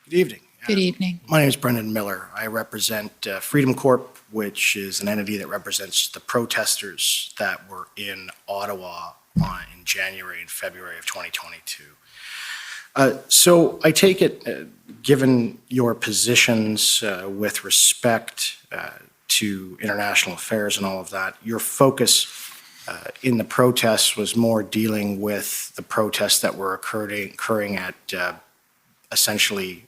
Good evening. Good evening. My name is Brendan Miller. I represent Freedom Corp, which is an entity that represents the protesters that were in Ottawa in January and February of 2022. So I take it, given your positions with respect to international affairs and all of that, your focus in the protests was more dealing with the protests that were occurring at essentially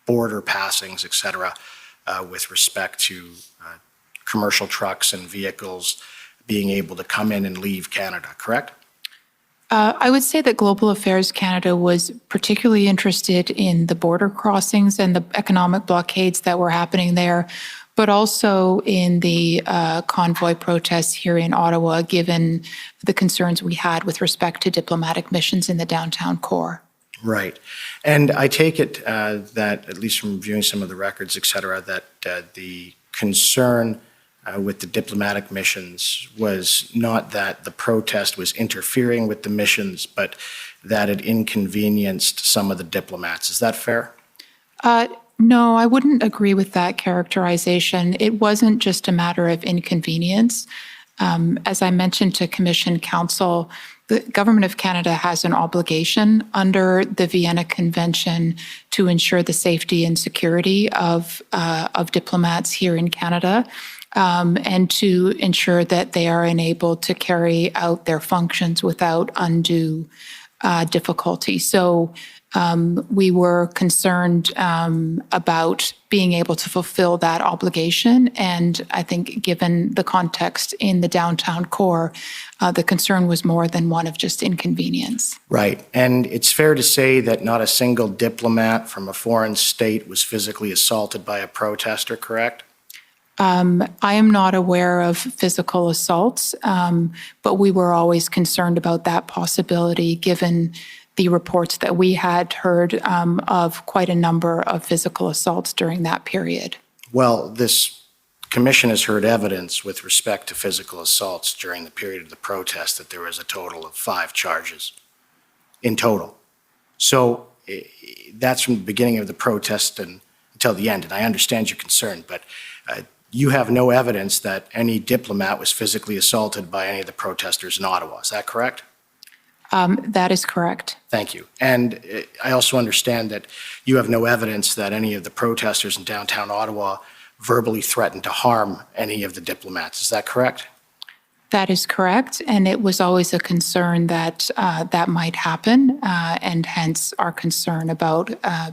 border passings, et cetera, with respect to commercial trucks and vehicles being able to come in and leave Canada, correct? I would say that Global Affairs Canada was particularly interested in the border crossings and the economic blockades that were happening there, but also in the convoy protests here in Ottawa, given the concerns we had with respect to diplomatic missions in the downtown core. Right. And I take it that, at least from viewing some of the records, et cetera, that the concern with the diplomatic missions was not that the protest was interfering with the missions, but that it inconvenienced some of the diplomats. Is that fair? No, I wouldn't agree with that characterization. It wasn't just a matter of inconvenience. As I mentioned to Commission Council, the Government of Canada has an obligation under the Vienna Convention to ensure the safety and security of diplomats here in Canada, and to ensure that they are enabled to carry out their functions without undue difficulty. So we were concerned about being able to fulfill that obligation. And I think given the context in the downtown core, the concern was more than one of just inconvenience. Right. And it's fair to say that not a single diplomat from a foreign state was physically assaulted by a protester, correct? I am not aware of physical assaults, but we were always concerned about that possibility given the reports that we had heard of quite a number of physical assaults during that period. Well, this commission has heard evidence with respect to physical assaults during the period of the protest that there was a total of 5 charges in total. So that's from the beginning of the protest until the end. And I understand your concern, but you have no evidence that any diplomat was physically assaulted by any of the protesters in Ottawa. Is that correct? That is correct. Thank you. And I also understand that you have no evidence that any of the protesters in downtown Ottawa verbally threatened to harm any of the diplomats. Is that correct? That is correct. And it was always a concern that that might happen, and hence our concern about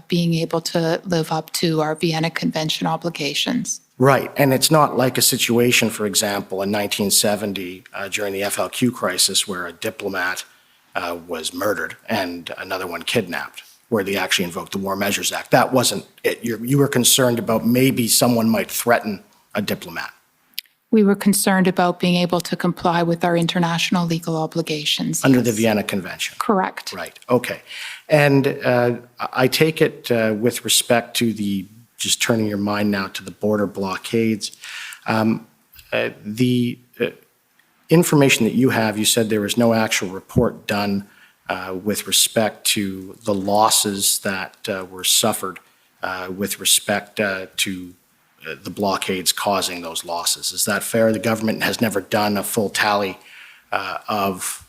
being able to live up to our Vienna Convention obligations. Right. And it's not like a situation, for example, in 1970 during the FLQ crisis where a diplomat was murdered and another one kidnapped, where they actually invoked the War Measures Act. That wasn't it. You were concerned about maybe someone might threaten a diplomat. We were concerned about being able to comply with our international legal obligations. Under the Vienna Convention. Correct. Right. Okay. And I take it with respect to just turning your mind now to the border blockades, the information that you have, you said there was no actual report done with respect to the losses that were suffered with respect to the blockades causing those losses. Is that fair? The government has never done a full tally of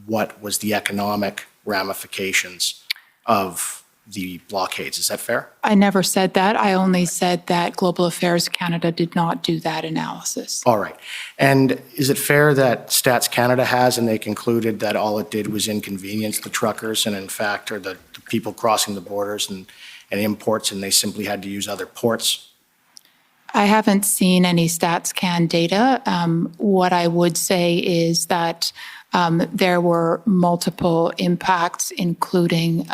what was the economic ramifications of the blockades. Is that fair? I never said that. I only said that Global Affairs Canada did not do that analysis. All right. And is it fair that Stats Canada has, and they concluded that all it did was inconvenience the truckers and in fact, or the people crossing the borders and imports, and they simply had to use other ports? I haven't seen any StatsCan data. What I would say is that there were multiple impacts, including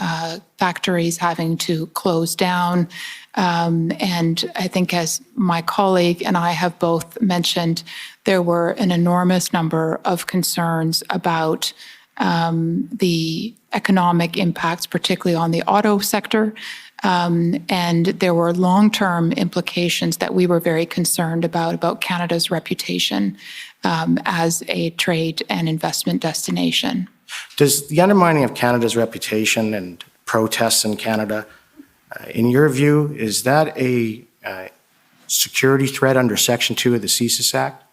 factories having to close down. And I think, as my colleague and I have both mentioned, there were an enormous number of concerns about the economic impacts, particularly on the auto sector. And there were long-term implications that we were very concerned about Canada's reputation as a trade and investment destination. Does the undermining of Canada's reputation and protests in Canada In your view, is that a security threat under Section 2 of the CSIS Act?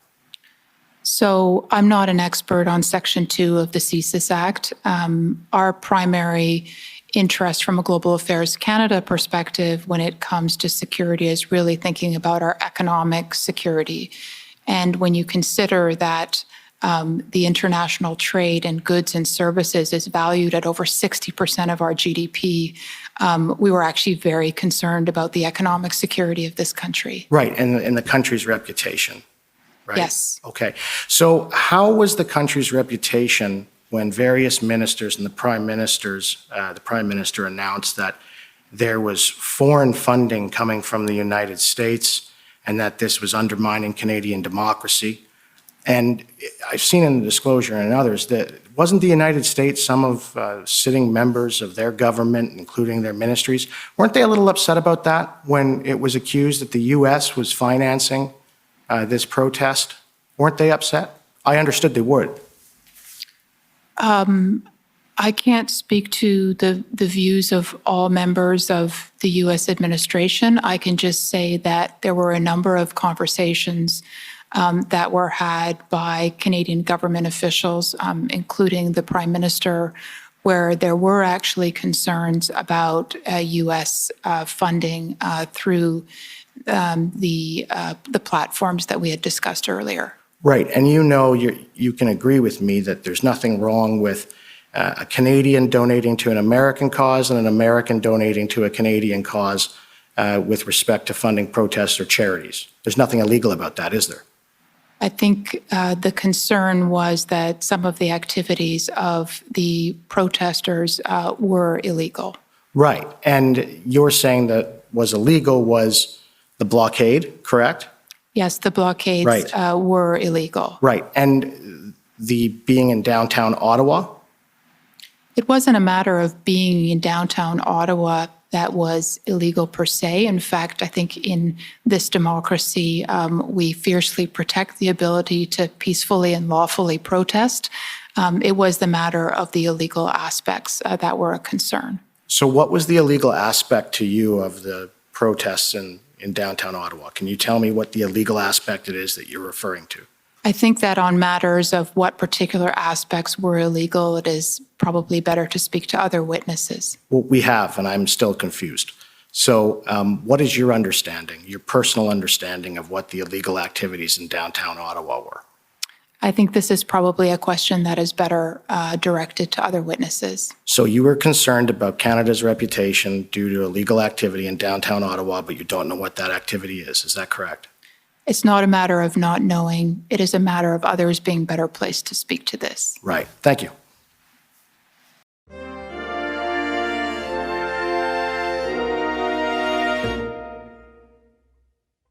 So I'm not an expert on Section 2 of the CSIS Act. Our primary interest from a Global Affairs Canada perspective when it comes to security is really thinking about our economic security. And when you consider that the international trade in goods and services is valued at over 60% of our GDP, we were actually very concerned about the economic security of this country. Right, and the country's reputation, right? Yes. Okay. So how was the country's reputation when various ministers and the Prime Minister announced that there was foreign funding coming from the United States and that this was undermining Canadian democracy? And I've seen in the disclosure and others that wasn't the United States, some of sitting members of their government, including their ministries, weren't they a little upset about that when it was accused that the U.S. was financing this protest? Weren't they upset? I understood they would. I can't speak to the views of all members of the U.S. administration. I can just say that there were a number of conversations that were had by Canadian government officials, including the Prime Minister, where there were actually concerns about U.S. funding through the platforms that we had discussed earlier. Right, and you can agree with me that there's nothing wrong with a Canadian donating to an American cause and an American donating to a Canadian cause with respect to funding protests or charities. There's nothing illegal about that, is there? I think the concern was that some of the activities of the protesters were illegal. Right, and you're saying that was illegal was the blockade, correct? Yes, the blockades were illegal. Right, and the being in downtown Ottawa? It wasn't a matter of being in downtown Ottawa that was illegal per se. In fact, I think in this democracy, we fiercely protect the ability to peacefully and lawfully protest. It was the matter of the illegal aspects that were a concern. So what was the illegal aspect to you of the protests in downtown Ottawa? Can you tell me what the illegal aspect it is that you're referring to? I think that on matters of what particular aspects were illegal, it is probably better to speak to other witnesses. Well, we have, and I'm still confused. So what is your understanding, your personal understanding of what the illegal activities in downtown Ottawa were? I think this is probably a question that is better directed to other witnesses. So you were concerned about Canada's reputation due to illegal activity in downtown Ottawa, but you don't know what that activity is that correct? It's not a matter of not knowing. It is a matter of others being better placed to speak to this. Right. Thank you.